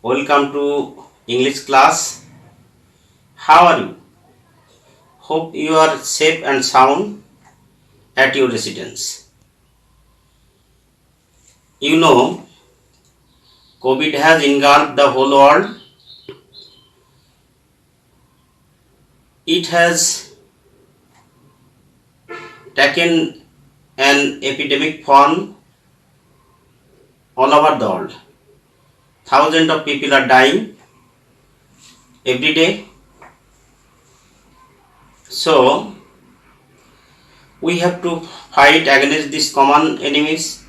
Welcome to English class. How are you? Hope you are safe and sound at your residence. You know, COVID has engulfed the whole world. It has taken an epidemic form all over the world. Thousands of people are dying every day. So, we have to fight against these common enemies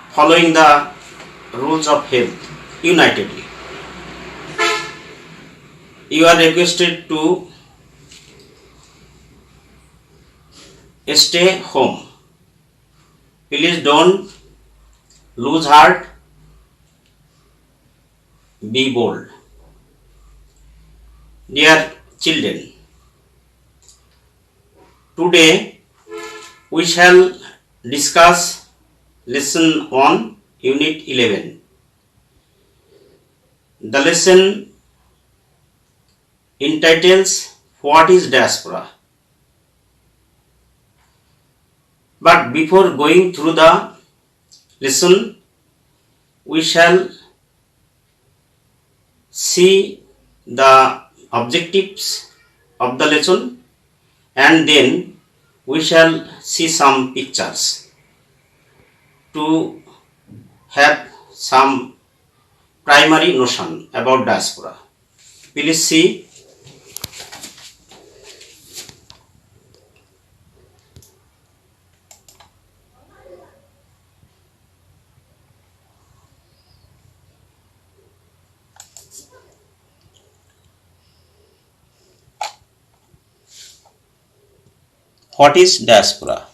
following the rules of health unitedly. You are requested to stay home. Please don't lose heart. Be bold. Dear children, today we shall discuss lesson 1, unit 11. The lesson entitles What is Diaspora? But before going through the lesson, we shall see the objectives of the lesson and then we shall see some pictures to have some primary notion about diaspora. Please see. What is diaspora?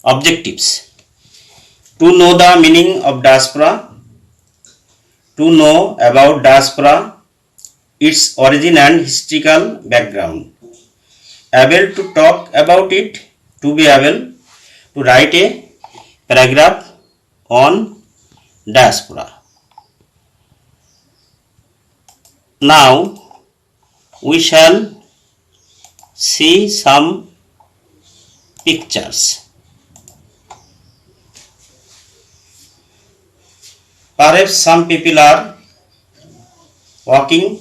Objectives: to know the meaning of diaspora, to know about diaspora, its origin and historical background, able to talk about it, to be able to write a paragraph on diaspora. Now we shall see some pictures. Perhaps some people are walking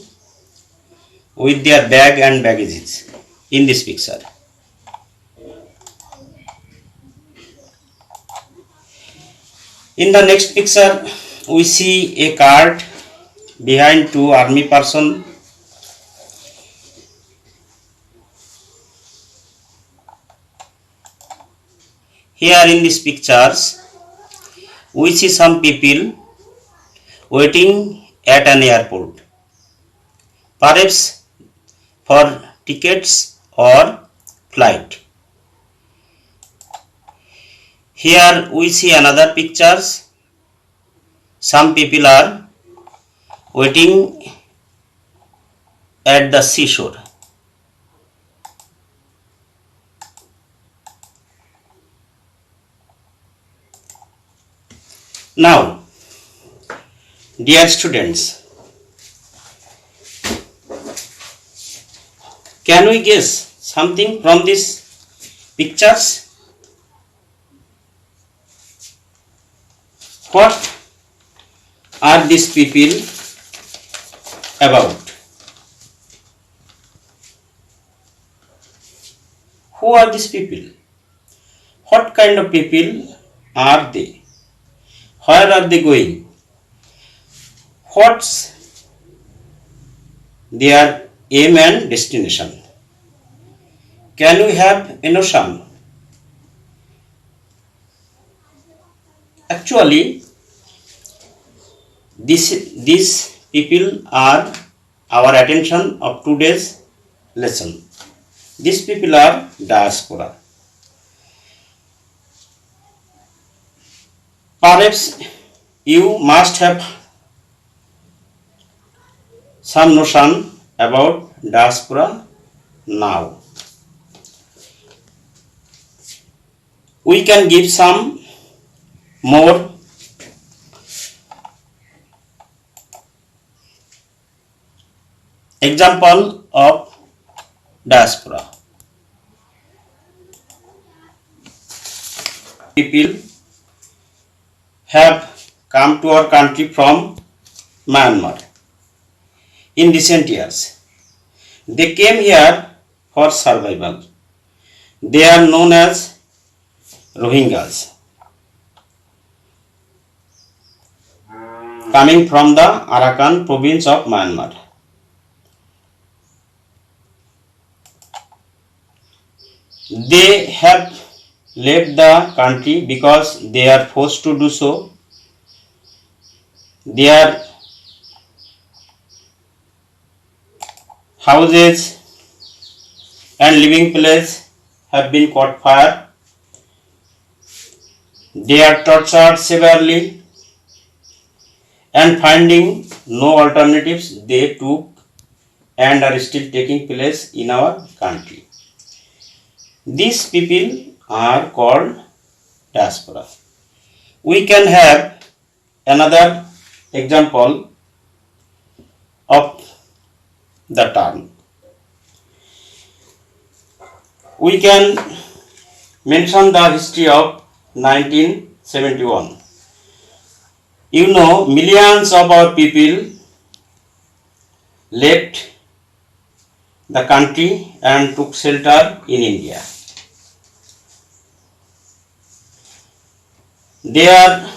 with their bag and baggages in this picture. In the next picture, we see a cart behind two army person. Here in these pictures, we see some people waiting at an airport, perhaps for tickets or flight. Here we see another pictures. Some people are waiting at the seashore. Now, dear students, can we guess something from these pictures? What are these people about? Who are these people? What kind of people are they? Where are they going? What's their aim and destination? Can we have a notion? Actually, these people are our attention of today's lesson. These people are diaspora. Perhaps you must have some notion about diaspora now. We can give some more Example of diaspora. People have come to our country from Myanmar in recent years. They came here for survival. They are known as Rohingyas, coming from the Arakan province of Myanmar. They have left the country because they are forced to do so. Their houses and living place have been caught fire. They are tortured severely, and finding no alternatives, they took and are still taking place in our country. These people are called diaspora. We can have another example of the term. We can mention the history of 1971. You know, millions of our people left the country and took shelter in India. They are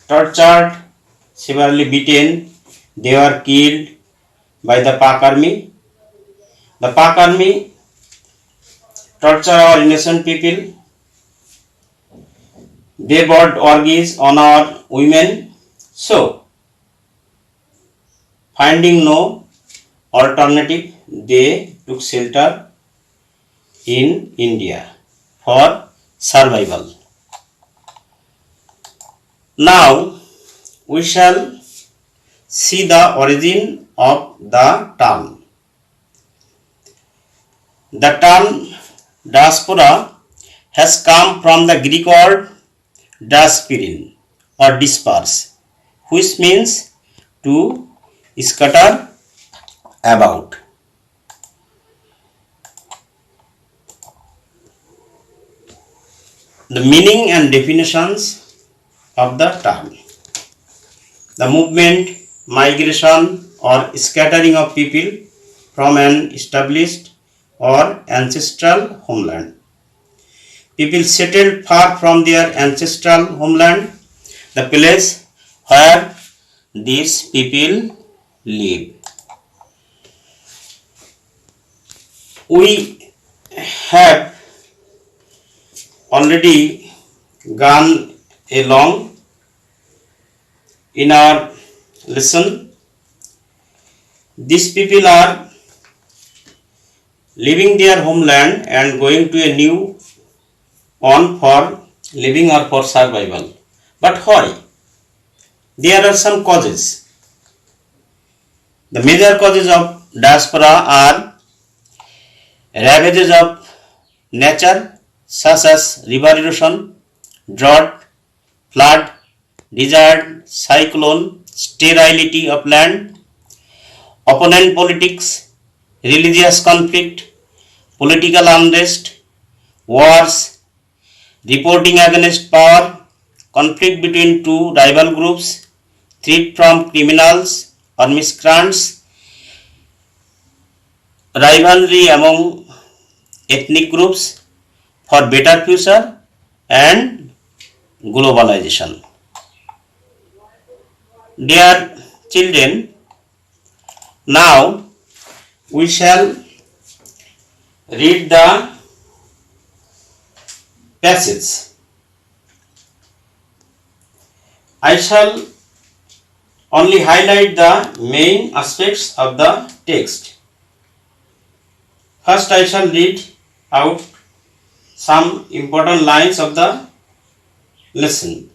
tortured, severely beaten. They were killed by the Pak army. The Pak army torture our innocent people. They brought orgies on our women. So, finding no alternative, they took shelter in India for survival. Now, we shall see the origin of the term. The term diaspora has come from the Greek word diasporin or disperse, which means to scatter about. The meaning and definitions of the term: the movement, migration or scattering of people from an established or ancestral homeland. People settled far from their ancestral homeland, the place where these people live. We have already gone along in our lesson. These people are leaving their homeland and going to a new one for living or for survival. But why? There are some causes. The major causes of diaspora are ravages of nature such as river erosion, drought, flood, desert, cyclone, sterility of land, opponent politics, religious conflict, political unrest, wars, reporting against power, conflict between two rival groups, threat from criminals or miscreants, rivalry among ethnic groups for better future, and globalization. Dear children, now we shall read the passage. I shall only highlight the main aspects of the text. First, I shall read out some important lines of the lesson.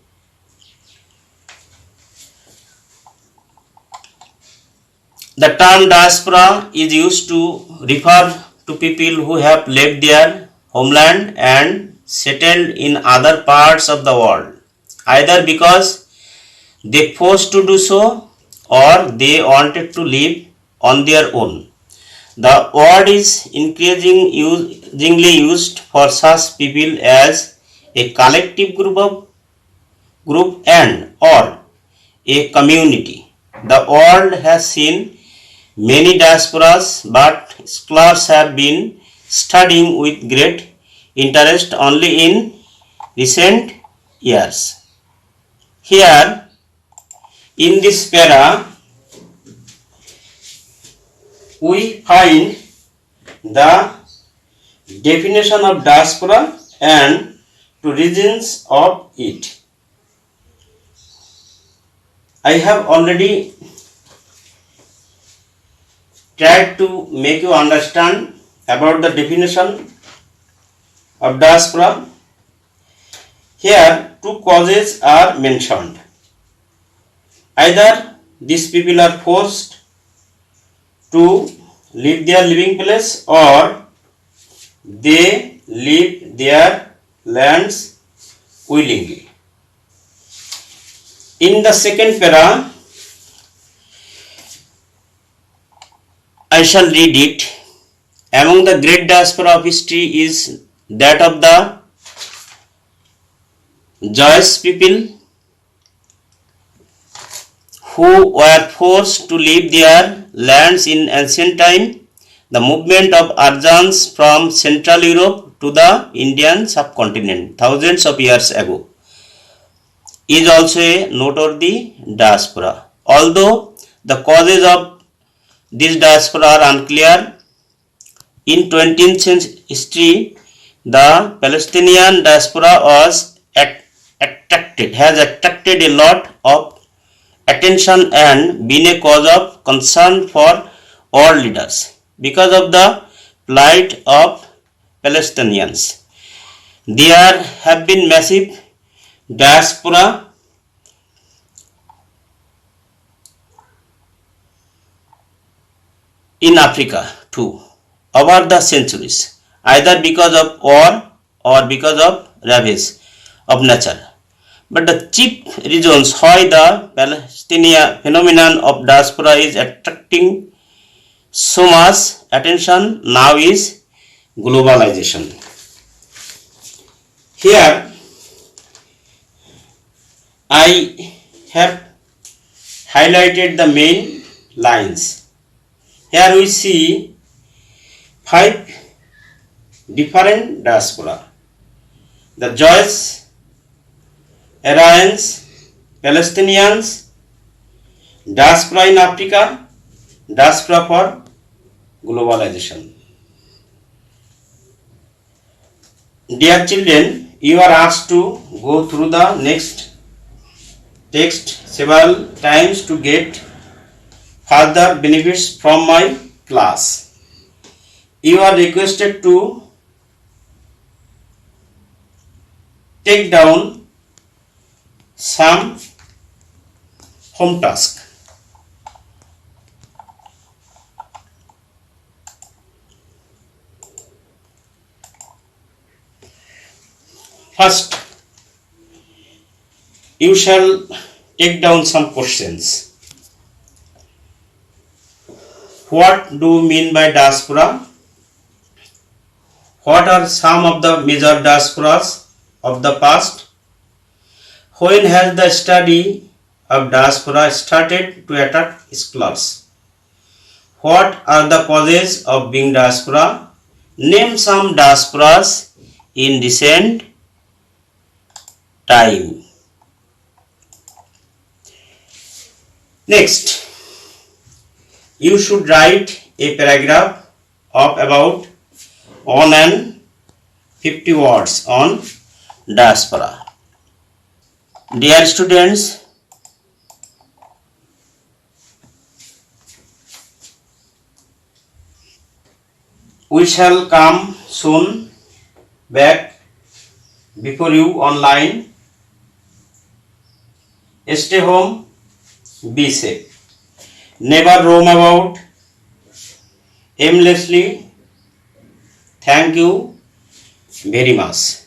The term diaspora is used to refer to people who have left their homeland and settled in other parts of the world, either because they forced to do so or they wanted to live on their own. The word is increasingly used for such people as a collective group and or a community. The world has seen many diasporas, but scholars have been studying with great interest only in recent years. Here in this para we find the definition of diaspora and two reasons of it. I have already tried to make you understand about the definition of diaspora. Here two causes are mentioned. Either these people are forced to leave their living place or they leave their lands willingly. In the second para, I shall read it. Among the great diaspora of history is that of the Jewish people who were forced to leave their lands in ancient time. The movement of Aryans from Central Europe to the Indian subcontinent thousands of years ago is also a noteworthy diaspora. Although the causes of this diaspora are unclear, in 20th century history, the Palestinian diaspora has attracted a lot of attention and been a cause of concern for world leaders because of the plight of Palestinians. There have been massive diaspora in Africa too over the centuries, either because of war or because of ravage of nature. But the chief reasons why the Palestinian phenomenon of diaspora is attracting so much attention now is globalization. Here I have highlighted the main lines. Here we see 5 different diaspora: the Jews, Aryans, Palestinians, diaspora in Africa, diaspora for globalization. Dear children, you are asked to go through the next text several times to get further benefits from my class. You are requested to take down some home task. First, you shall take down some questions. What do you mean by diaspora? What are some of the major diasporas of the past? When has the study of diaspora started to attract scholars? What are the causes of being diaspora? Name some diasporas in recent time. Next, you should write a paragraph of about 150 words on diaspora. Dear students, we shall come soon back before you online. Stay home, be safe. Never roam about aimlessly. Thank you very much.